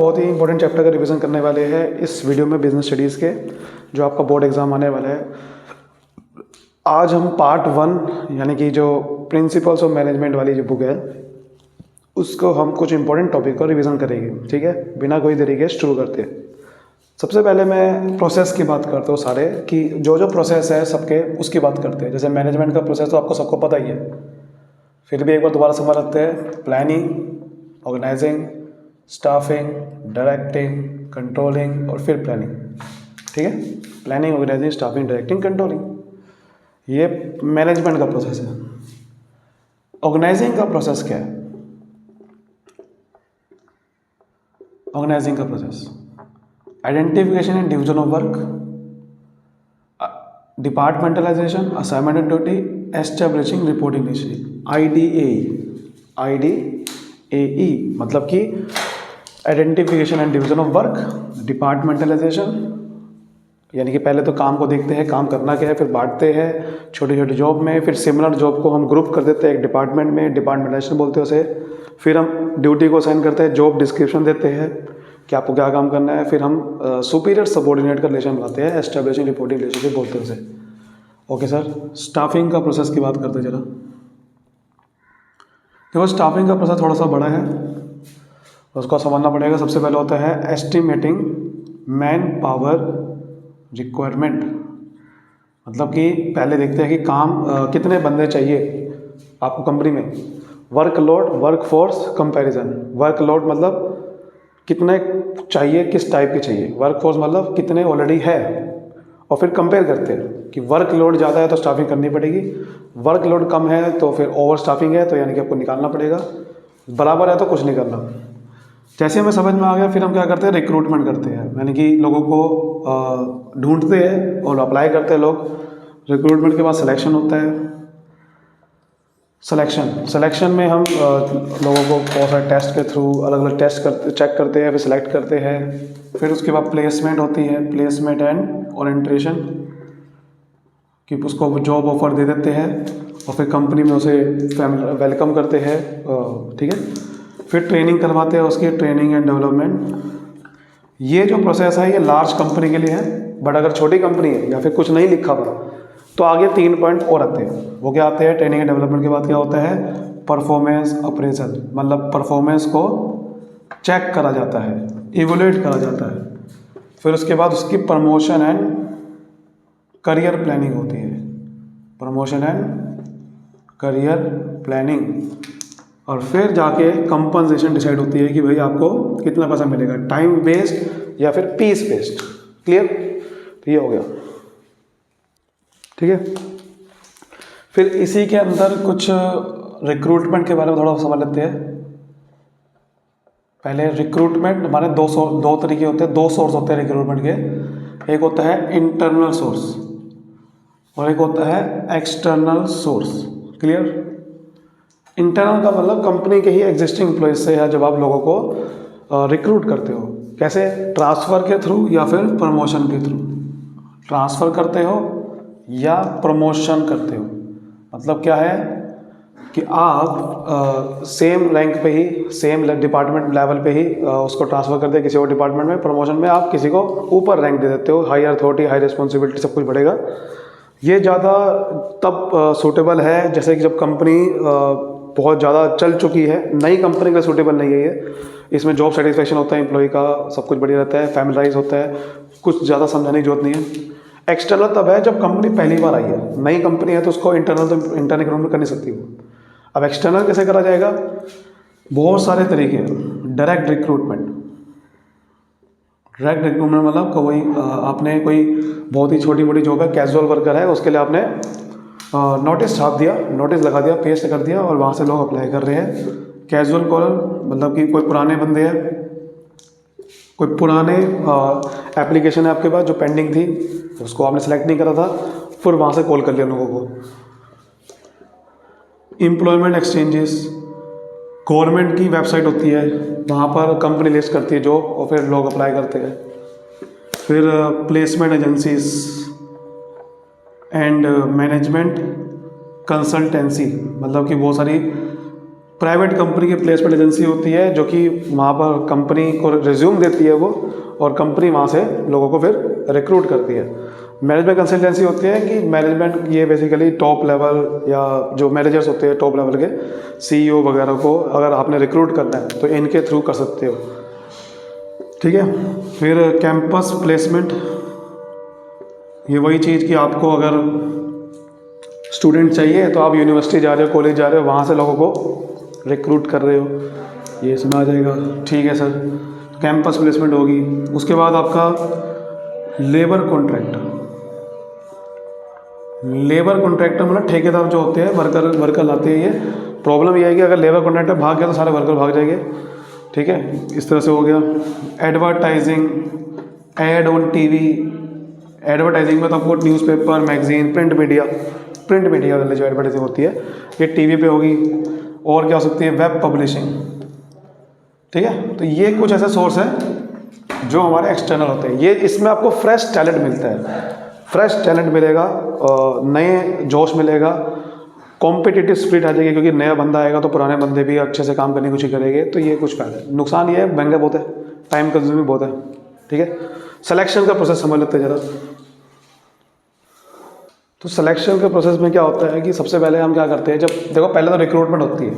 बहुत ही important chapter का revision करने वाले हैं इस वीडियो में, बिजनेस स्टडीज़ के, जो आपका बोर्ड एग्जाम आने वाला है। आज हम पार्ट 1 यानी कि जो प्रिंसिपल्स ऑफ मैनेजमेंट वाली जो बुक है उसको हम कुछ इंपॉर्टेंट टॉपिक को रिवीजन करेंगे। ठीक है, बिना कोई देरी के शुरू करते हैं। सबसे पहले मैं प्रोसेस की बात करता हूँ सारे, कि जो जो प्रोसेस है सबके उसकी बात करते हैं। जैसे मैनेजमेंट का प्रोसेस तो आपको सबको पता ही है, फिर भी एक बार दोबारा समझ रखते हैं। Planning, organising, staffing, directing, controlling और फिर प्लानिंग। ठीक है, planning, organising, staffing, directing, controlling, ये मैनेजमेंट का प्रोसेस है। ऑर्गेनाइजिंग का प्रोसेस क्या है? ऑर्गेनाइजिंग का process identification and division of work, departmentalisation, assignment and duty, establishing reporting list, IDAE मतलब कि identification and division of work, departmentalisation यानी कि पहले तो काम को देखते हैं, काम करना क्या है, फिर बांटते हैं छोटी छोटी जॉब में, फिर सिमिलर जॉब को हम ग्रुप कर देते हैं एक डिपार्टमेंट में, डिपार्टमेंटाइजेशन बोलते हैं उसे। फिर हम ड्यूटी को असाइन करते हैं, जॉब डिस्क्रिप्शन देते हैं कि आपको क्या काम करना है। फिर हम सुपीरियर सबऑर्डिनेट का रिलेशन बनाते हैं, एस्टेब्लिशिंग रिपोर्टिंग रिलेशनशिप बोलते हैं उसे। ओके सर, स्टाफिंग का प्रोसेस की बात करते हैं जरा। देखो, स्टाफिंग का प्रोसेस थोड़ा सा बड़ा है, उसको समझना पड़ेगा। सबसे पहले होता है एस्टिमेटिंग मैन पावर रिक्वायरमेंट, मतलब कि पहले देखते हैं कि काम कितने बंदे चाहिए आपको कंपनी में। Workload, workforce comparison. वर्कलोड मतलब कितने चाहिए, किस टाइप के चाहिए। वर्कफोर्स मतलब कितने ऑलरेडी है, और फिर कंपेयर करते हैं कि वर्कलोड ज़्यादा है तो स्टाफिंग करनी पड़ेगी, वर्कलोड कम है तो फिर ओवर स्टाफिंग है तो यानी कि आपको निकालना पड़ेगा, बराबर है तो कुछ नहीं करना। जैसे हमें समझ में आ गया, फिर हम क्या करते हैं, रिक्रूटमेंट करते हैं, यानी कि लोगों को ढूंढते हैं और अप्लाई करते हैं लोग। रिक्रूटमेंट के बाद सिलेक्शन होता है। सिलेक्शन में हम लोगों को बहुत सारे टेस्ट के थ्रू अलग अलग टेस्ट चेक करते हैं, फिर सिलेक्ट करते हैं। फिर उसके बाद प्लेसमेंट होती है, प्लेसमेंट एंड ओरिएंटेशन, कि उसको जॉब ऑफर दे देते हैं और फिर कंपनी में उसे वेलकम करते हैं। ठीक है, फिर ट्रेनिंग करवाते हैं, उसकी ट्रेनिंग एंड डेवलपमेंट। ये जो प्रोसेस है ये लार्ज कंपनी के लिए है, बट अगर छोटी कंपनी है या फिर कुछ नहीं लिखा हुआ तो आगे 3 पॉइंट और आते हैं। वो क्या आते हैं? ट्रेनिंग एंड डेवलपमेंट के बाद क्या होता है? परफॉर्मेंस अप्रेजल, मतलब परफॉर्मेंस को चेक करा जाता है, इवोल्यूट करा जाता है। फिर उसके बाद उसकी प्रमोशन एंड करियर प्लानिंग होती है, प्रमोशन एंड करियर प्लानिंग। और फिर जाके कंपनसेशन डिसाइड होती है कि भाई आपको कितना पैसा मिलेगा, टाइम बेस्ड या फिर पीस बेस्ड। क्लियर? तो ये हो गया। ठीक है, फिर इसी के अंदर कुछ रिक्रूटमेंट के बारे में थोड़ा समझ लेते हैं। पहले रिक्रूटमेंट हमारे दो तरीके होते हैं, 2 सोर्स होते हैं रिक्रूटमेंट के। एक होता है इंटरनल सोर्स और एक होता है एक्सटर्नल सोर्स। क्लियर? इंटरनल का मतलब कंपनी के ही एग्जिस्टिंग एम्प्लॉयज से है, जब आप लोगों को रिक्रूट करते हो। कैसे? ट्रांसफ़र के थ्रू या फिर प्रमोशन के थ्रू। ट्रांसफ़र करते हो या प्रमोशन करते हो, मतलब क्या है कि आप सेम रैंक पे ही, सेम डिपार्टमेंट लेवल पे ही उसको ट्रांसफ़र करते हैं किसी और डिपार्टमेंट में। प्रमोशन में आप किसी को ऊपर रैंक दे देते हो, हाई अथॉरिटी, हाई रिस्पॉन्सिबिलिटी, सब कुछ बढ़ेगा। ये ज़्यादा तब सूटेबल है जैसे कि जब कंपनी बहुत ज़्यादा चल चुकी है, नई कंपनी के लिए सूटेबल नहीं है ये। इसमें जॉब सेटिस्फेक्शन होता है एम्प्लॉय का, सब कुछ बढ़िया रहता है, फैमिलाइज होता है, कुछ ज़्यादा समझाने की जरूरत नहीं है। एक्सटर्नल तब है जब कंपनी पहली बार आई है, नई कंपनी है तो उसको इंटरनल रिक्रूटमेंट कर नहीं सकती वो। अब एक्सटर्नल कैसे करा जाएगा? बहुत सारे तरीके हैं। डायरेक्ट रिक्रूटमेंट मतलब कोई आपने कोई बहुत ही छोटी मोटी जॉब है, कैजुअल वर्कर है, उसके लिए आपने नोटिस छाप दिया, नोटिस लगा दिया, पेस्ट कर दिया और वहाँ से लोग अप्लाई कर रहे हैं। कैजुअल कॉलर मतलब कि कोई पुराने बंदे हैं, कोई पुराने एप्लीकेशन है आपके पास जो पेंडिंग थी, उसको आपने सेलेक्ट नहीं करा था, फिर वहाँ से कॉल कर लिया लोगों को। एम्प्लॉयमेंट एक्सचेंजेस, गवर्नमेंट की वेबसाइट होती है, वहाँ पर कंपनी लिस्ट करती है जॉब और फिर लोग अप्लाई करते हैं। फिर placement agencies and management consultancy, मतलब कि बहुत सारी प्राइवेट कंपनी की प्लेसमेंट एजेंसी होती है जो कि वहाँ पर कंपनी को रिज्यूम देती है वो, और कंपनी वहाँ से लोगों को फिर रिक्रूट करती है। मैनेजमेंट कंसल्टेंसी होती है कि मैनेजमेंट, ये बेसिकली टॉप लेवल या जो मैनेजर्स होते हैं टॉप लेवल के, CEO वगैरह को अगर आपने रिक्रूट करना है तो इनके थ्रू कर सकते हो, ठीक है। फिर कैंपस प्लेसमेंट, ये वही चीज़ कि आपको अगर स्टूडेंट चाहिए तो आप यूनिवर्सिटी जा रहे हो, कॉलेज जा रहे हो, वहाँ से लोगों को रिक्रूट कर रहे हो, ये इसमें आ जाएगा, ठीक है सर। कैंपस प्लेसमेंट होगी। उसके बाद आपका लेबर कॉन्ट्रैक्ट। लेबर कॉन्ट्रैक्टर मतलब ठेकेदार जो होते हैं, वर्कर लाते हैं। ये प्रॉब्लम ये है कि अगर लेबर कॉन्ट्रैक्टर भाग गया तो सारे वर्कर भाग जाएंगे, ठीक है। इस तरह से हो गया। Advertising, ad on TV. Advertising में तो आपको न्यूज़पेपर, मैगजीन, प्रिंट मीडिया वाली जो एडवर्टाइजिंग होती है ये टीवी पे होगी। और क्या हो सकती है, वेब पब्लिशिंग, ठीक है। तो ये कुछ ऐसे सोर्स हैं जो हमारे एक्सटर्नल होते हैं। ये इसमें आपको फ्रेश टैलेंट मिलता है, फ्रेश टैलेंट मिलेगा, नए जोश मिलेगा, कॉम्पिटिटिव स्पिरिट आ जाएगी, क्योंकि नया बंदा आएगा तो पुराने बंदे भी अच्छे से काम करने की कोशिश करेंगे। तो ये कुछ फायदा है। नुकसान ये है, महंगा बहुत है, टाइम कंज्यूमिंग बहुत है, ठीक है। सिलेक्शन का प्रोसेस समझ लेते हैं जरा। तो सिलेक्शन के प्रोसेस में क्या होता है कि सबसे पहले हम क्या करते हैं, जब देखो पहले तो रिक्रूटमेंट होती है,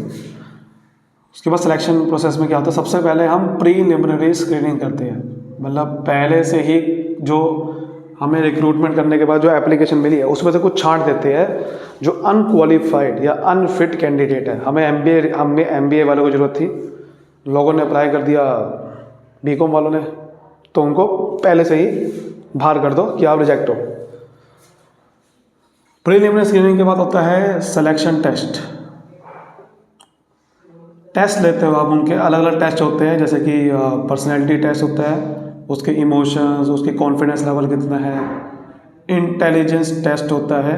उसके बाद सिलेक्शन प्रोसेस में क्या होता है, सबसे पहले हम प्रीलिमिनरी स्क्रीनिंग करते हैं। मतलब पहले से ही जो हमें रिक्रूटमेंट करने के बाद जो एप्लीकेशन मिली है उसमें से कुछ छांट देते हैं जो अनक्वालिफाइड या अनफिट कैंडिडेट है। हमें MBA वालों को ज़रूरत थी, लोगों ने अप्लाई कर दिया, BCom वालों ने, तो उनको पहले से ही बाहर कर दो कि आप रिजेक्ट हो। प्रीलिमिनरी स्क्रीनिंग के बाद होता है सिलेक्शन टेस्ट। टेस्ट लेते हो आप, उनके अलग अलग टेस्ट होते हैं, जैसे कि पर्सनैलिटी टेस्ट होता है, उसके इमोशंस, उसकी कॉन्फिडेंस लेवल कितना है, इंटेलिजेंस टेस्ट होता है,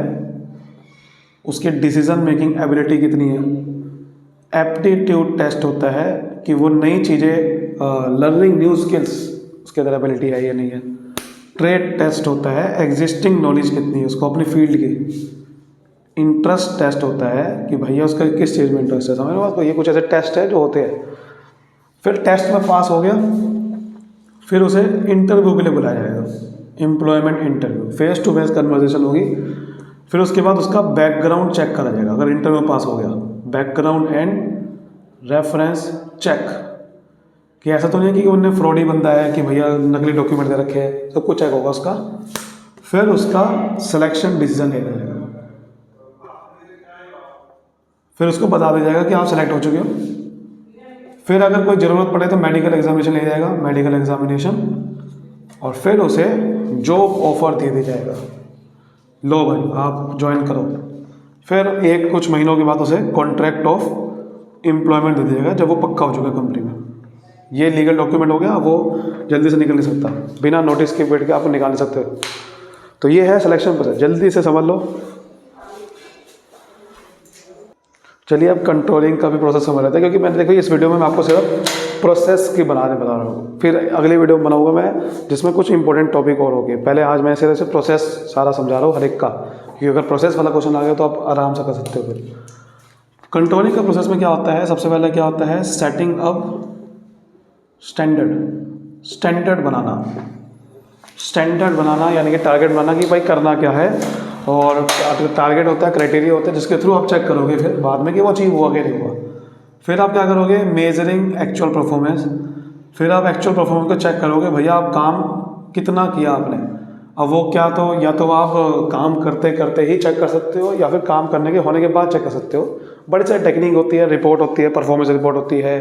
उसकी डिसीजन मेकिंग एबिलिटी कितनी है, एप्टीट्यूड टेस्ट होता है कि वो नई चीज़ें लर्निंग न्यू स्किल्स उसके अंदर एबिलिटी है या नहीं है, ट्रेड टेस्ट होता है, एग्जिस्टिंग नॉलेज कितनी है उसको अपनी फील्ड की, इंटरेस्ट टेस्ट होता है कि भैया उसका किस चीज़ में इंटरेस्ट है, समझ लो आपको। ये कुछ ऐसे टेस्ट है जो होते हैं। फिर टेस्ट में पास हो गया, फिर उसे इंटरव्यू के लिए बुलाया जाएगा, employment interview, face to face conversation होगी। फिर उसके बाद उसका बैकग्राउंड चेक करा जाएगा, अगर इंटरव्यू पास हो गया, बैकग्राउंड एंड रेफरेंस चेक, कि ऐसा तो नहीं है कि उन्हें फ्रॉडी बंदा है कि भैया नकली डॉक्यूमेंट दे रखे हैं, सब कुछ चेक होगा उसका। फिर उसका सिलेक्शन डिसीजन ले जाएगा, फिर उसको बता दिया जाएगा कि आप सेलेक्ट हो चुके हो। फिर अगर कोई ज़रूरत पड़े तो मेडिकल एग्जामिनेशन ले जाएगा, मेडिकल एग्जामिनेशन, और फिर उसे जॉब ऑफर दे दिया जाएगा, लो भाई आप ज्वाइन करो। फिर कुछ महीनों के बाद उसे कॉन्ट्रैक्ट ऑफ एम्प्लॉयमेंट दे दिया जाएगा जब वो पक्का हो चुका है कंपनी में। ये लीगल डॉक्यूमेंट हो गया, वो जल्दी से निकल नहीं सकता, बिना नोटिस के बैठ के आप निकाल नहीं सकते। तो ये है सिलेक्शन प्रोसेस, जल्दी से समझ लो। चलिए अब कंट्रोलिंग का भी प्रोसेस समझ लेते हैं, क्योंकि मैंने देखो इस वीडियो में मैं आपको सिर्फ प्रोसेस की बता रहा हूँ। फिर अगली वीडियो बनाऊंगा मैं जिसमें कुछ इंपॉर्टेंट टॉपिक और होंगे। पहले आज मैं सिर्फ प्रोसेस सारा समझा रहा हूँ हर एक का, क्योंकि अगर प्रोसेस वाला क्वेश्चन आ गया तो आप आराम से कर सकते हो। फिर कंट्रोलिंग का प्रोसेस में क्या होता है, सबसे पहले क्या होता है, सेटिंग अप स्टैंडर्ड बनाना, यानी कि टारगेट बनाना कि भाई करना क्या है, और टारगेट होता है, क्राइटेरिया होता है जिसके थ्रू आप चेक करोगे फिर बाद में कि वो अचीव हुआ कि नहीं हुआ। फिर आप क्या करोगे, मेजरिंग एक्चुअल परफॉर्मेंस। फिर आप एक्चुअल परफॉर्मेंस को चेक करोगे, भैया आप काम कितना किया आपने। अब वो क्या, तो या तो आप काम करते करते ही चेक कर सकते हो, या फिर काम करने के होने के बाद चेक कर सकते हो। बड़ी सारी टेक्निक होती है, रिपोर्ट होती है, परफॉर्मेंस रिपोर्ट होती है,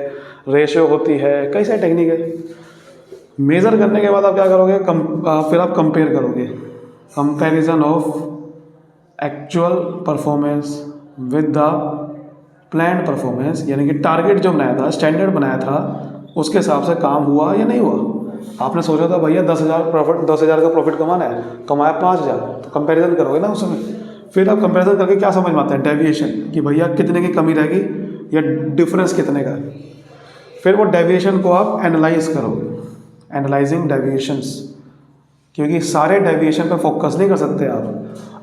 रेशियो होती है, कई सारी टेक्निक है। मेज़र करने के बाद आप क्या करोगे, फिर आप कंपेयर करोगे, comparison of actual performance with the planned performance, यानी कि टारगेट जो बनाया था, स्टैंडर्ड बनाया था, उसके हिसाब से काम हुआ या नहीं हुआ। आपने सोचा था भैया 10,000 का प्रॉफिट कमाना है, कमाया 5,000, तो कंपैरिजन करोगे ना उसमें। फिर आप कंपैरिजन करके क्या समझ में आता है, डेविएशन, कि भैया कितने की कमी रहेगी या डिफरेंस कितने का है। फिर वो डेविएशन को आप एनालाइज करोगे, एनालाइजिंग डेविएशंस, क्योंकि सारे डेविएशन पे फोकस नहीं कर सकते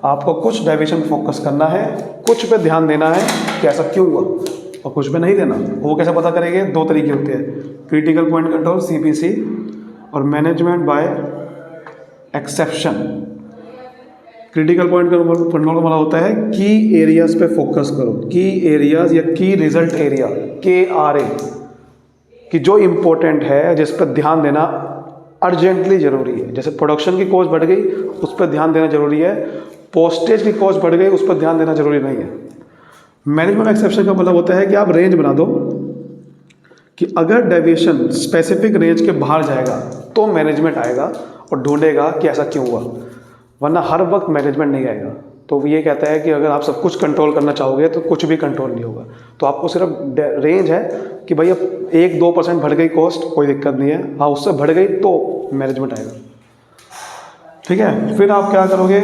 आपको कुछ डेविएशन पे फोकस करना है, कुछ पे ध्यान देना है कि ऐसा क्यों हुआ। और कुछ पे नहीं देना। वो कैसे पता करेंगे? दो तरीके होते हैं, क्रिटिकल पॉइंट कंट्रोल CPC और management by exception. Critical point control का मतलब होता है की एरियाज पे फोकस करो, की एरियाज या की रिजल्ट एरिया, KRA, कि जो इम्पोर्टेंट है जिस पर ध्यान देना अर्जेंटली ज़रूरी है। जैसे प्रोडक्शन की कॉस्ट बढ़ गई, उस पर ध्यान देना ज़रूरी है। पोस्टेज की कॉस्ट बढ़ गई, उस पर ध्यान देना ज़रूरी नहीं है। मैनेजमेंट एक्सेप्शन का मतलब होता है कि आप रेंज बना दो कि अगर डेविएशन स्पेसिफिक रेंज के बाहर जाएगा तो मैनेजमेंट आएगा और ढूंढेगा कि ऐसा क्यों हुआ, वरना हर वक्त मैनेजमेंट नहीं आएगा। तो ये कहता है कि अगर आप सब कुछ कंट्रोल करना चाहोगे तो कुछ भी कंट्रोल नहीं होगा। तो आपको सिर्फ रेंज है कि भाई अब 1-2% बढ़ गई कॉस्ट, कोई दिक्कत नहीं है, हाँ उससे बढ़ गई तो मैनेजमेंट आएगा। ठीक है, फिर आप क्या करोगे?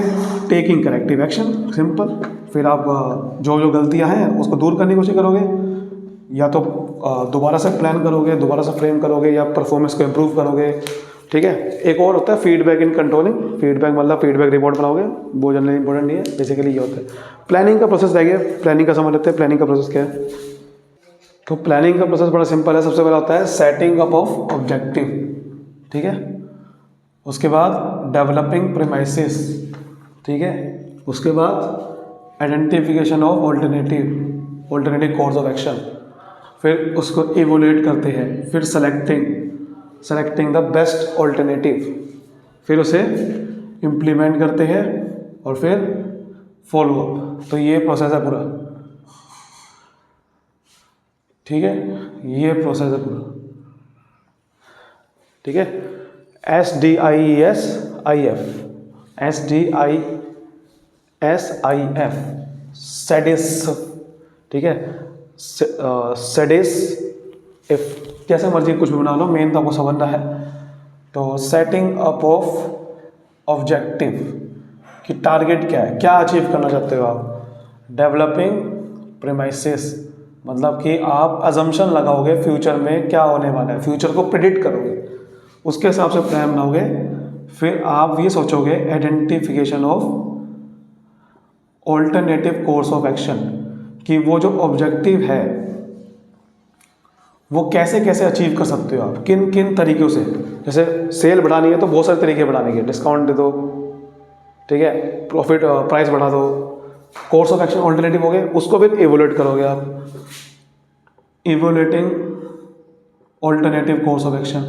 Taking corrective action, simple. फिर आप जो जो गलतियां हैं उसको दूर करने की कोशिश करोगे, या तो दोबारा से प्लान करोगे, दोबारा से फ्रेम करोगे, या परफॉर्मेंस को इम्प्रूव करोगे। ठीक है, एक और होता है फीडबैक इन कंट्रोलिंग। फीडबैक मतलब फीडबैक रिपोर्ट बनाओगे, वो जनरली इंपॉर्टेंट नहीं है, बेसिकली ये होता है। प्लानिंग का प्रोसेस रह गया, प्लानिंग का समझ लेते हैं। प्लानिंग का प्रोसेस क्या है? तो प्लानिंग का प्रोसेस बड़ा सिंपल है। सबसे पहला होता है सेटिंग अप ऑफ ऑब्जेक्टिव, ठीक है। उसके बाद डेवलपिंग प्रीमाइसेस, ठीक है। उसके बाद identification of alternative course of action, फिर उसको इवोल्यूट करते हैं, फिर सेलेक्टिंग द बेस्ट ऑल्टरनेटिव, फिर उसे इम्प्लीमेंट करते हैं और फिर फॉलो अप। तो ये प्रोसेस है पूरा, ठीक है, ये प्रोसेस है पूरा, ठीक है। SDIESIF, SDISIF, ठीक है। सेडिस इफ, जैसे मर्जी कुछ भी बना लो, मेन तो आपको समझना है। तो सेटिंग अप ऑफ ऑब्जेक्टिव कि टारगेट क्या है, क्या अचीव करना चाहते हो आप। डेवलपिंग प्रीमाइसेस मतलब कि आप अजम्पशन लगाओगे फ्यूचर में क्या होने वाला है, फ्यूचर को प्रिडिक्ट करोगे, उसके हिसाब से प्लान बनाओगे। फिर आप ये सोचोगे identification of alternative course of action कि वो जो ऑब्जेक्टिव है वो कैसे कैसे अचीव कर सकते हो आप, किन किन तरीक़ों से। जैसे सेल बढ़ानी है तो बहुत सारे तरीके बढ़ाने के, डिस्काउंट दे दो, ठीक है, प्रॉफिट प्राइस बढ़ा दो। कोर्स ऑफ एक्शन ऑल्टरनेटिव हो गए, उसको फिर इवोल्यूट करोगे आप। Evaluating alternative course of action,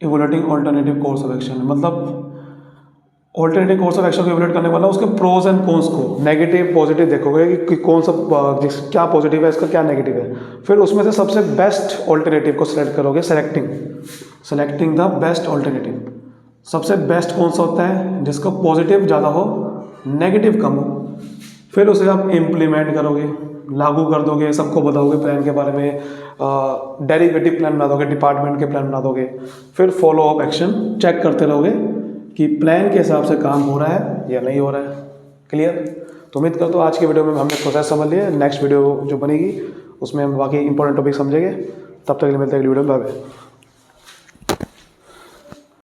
evaluating alternative course of action मतलब ऑल्टरनेटिव कोर्स ऑफ एक्शन को इवोल्यूट करने वाला उसके प्रोज एंड कॉन्स को, नेगेटिव पॉजिटिव देखोगे कि कौन सा क्या पॉजिटिव है, इसका क्या नेगेटिव है। फिर उसमें से सबसे बेस्ट ऑल्टरनेटिव को सिलेक्ट करोगे, सेलेक्टिंग द बेस्ट ऑल्टरनेटिव। सबसे बेस्ट कौन सा होता है? जिसका पॉजिटिव ज़्यादा हो, नेगेटिव कम हो। फिर उसे आप इम्प्लीमेंट करोगे, लागू कर दोगे, सबको बताओगे प्लान के बारे में, डेरिवेटिव प्लान बना दोगे, डिपार्टमेंट के प्लान बना दोगे। फिर फॉलो अप एक्शन चेक करते रहोगे कि प्लान के हिसाब से काम हो रहा है या नहीं हो रहा है। क्लियर? तो उम्मीद करता हूँ आज की वीडियो में हमने प्रोसेस समझ लिया। नेक्स्ट वीडियो जो बनेगी उसमें हम बाकी इंपॉर्टेंट टॉपिक समझेंगे। तब तक के लिए मिलते हैं अगली वीडियो में, बाय बाय।